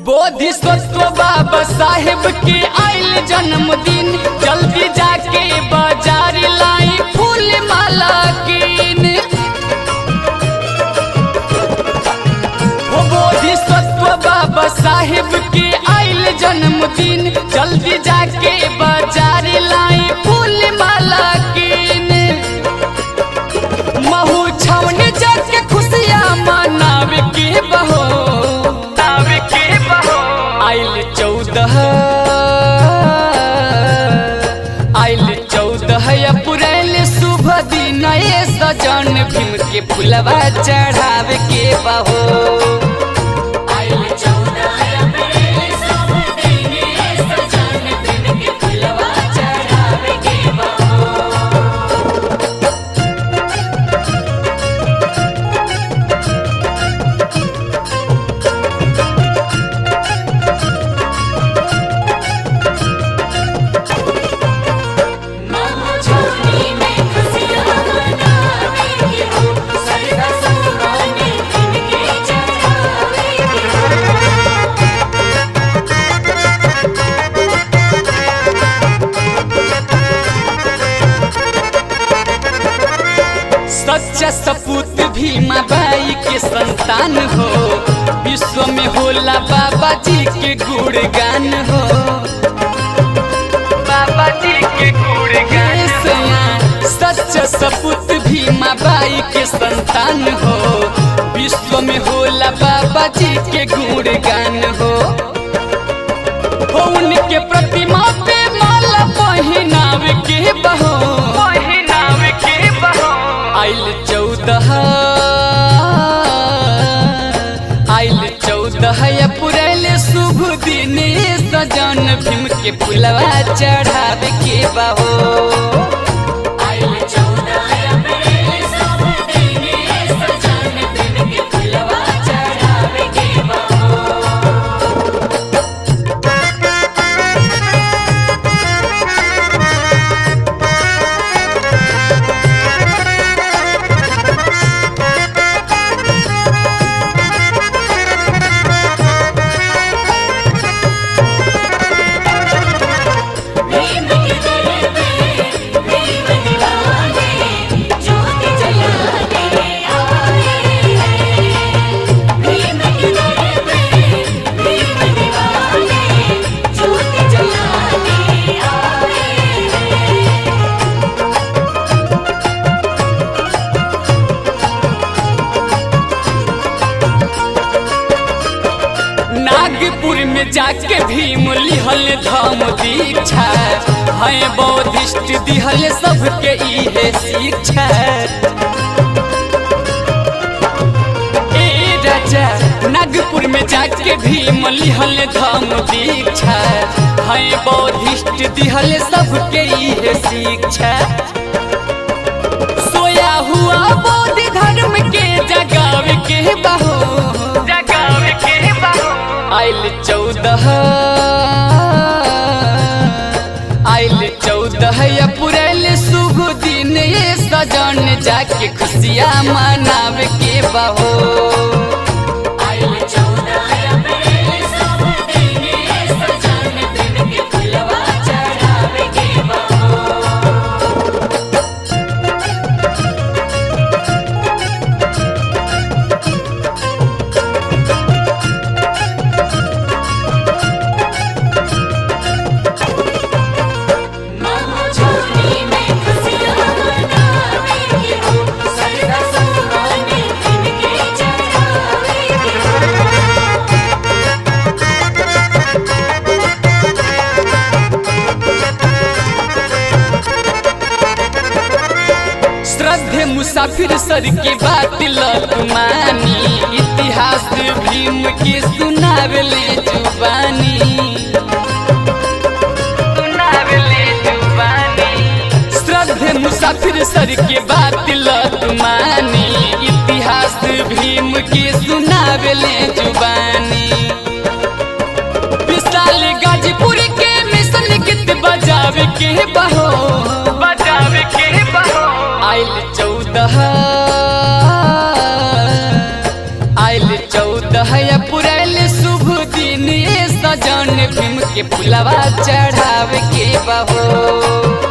बोधिसत्व बाबा साहेब के आइल जन्मदिन, जल्दी जाके बाजार लाई फूल माला कीन। बोधिसत्व बाबा साहेब के आइल जन्मदिन, जल्दी जाके बाजार लाई फूल माला कीन। महू छावन जाके खुशियाँ मनावे के बहो, आइल 14 अप्रैल शुभ दिन सजन भीम के फुलवा चढ़ावे के बहो। आइल 14 अप्रैल शुभ दिन सजन भीम के फुलवा चढ़ावे के बहो। सच्चा सपूत भीमा बाई के संतान हो, विश्व में होला बाबा जी के गुणगान हो। बाबा जी के गुणगान सच्चा सपूत भीमा बाई के संतान हो, विश्व में होला बाबा जी के गुणगान हो। उनके प्रतिमा पे माला पहनावे के बहो, आइल 14 अप्रैल शुभ दिन सजन भीम के फुलवा चढ़ावे के बहो। आइल 14 अप्रैल शुभ दिन सजन भीम के फुलवा चढ़ावे के बहो। नागपुर में जाके भीम लिहल धम दीक्षा, है बौद्धिस्ट दिहल सबके इहे शिक्षा। ए राजा नागपुर में जाके भीम लिहल धम दीक्षा, है बौद्धिस्ट दिहल सबके इहे शिक्षा। सोया हुआ बौद्ध धर्म के जगावे के बहो, आइल 14 अप्रैल शुभ दिन सजन जाके खुशियाँ मनावे के बहो। आइल 14 अप्रैल शुभ दिन सजन भीम के फुलवा चढ़ावे के बहो। मुसाफिर सर की बात लतमानी, इतिहास भीम के सुनावले जुबानी। श्रद्धे मुसाफिर सर की बात लतमानी, इतिहास भीम के सुनावले जुबानी। विशाल गाजीपुर के मिशन गीत बजावे के बहो, आइल 14 अप्रैल के फुलवा चढ़ावे के बहो।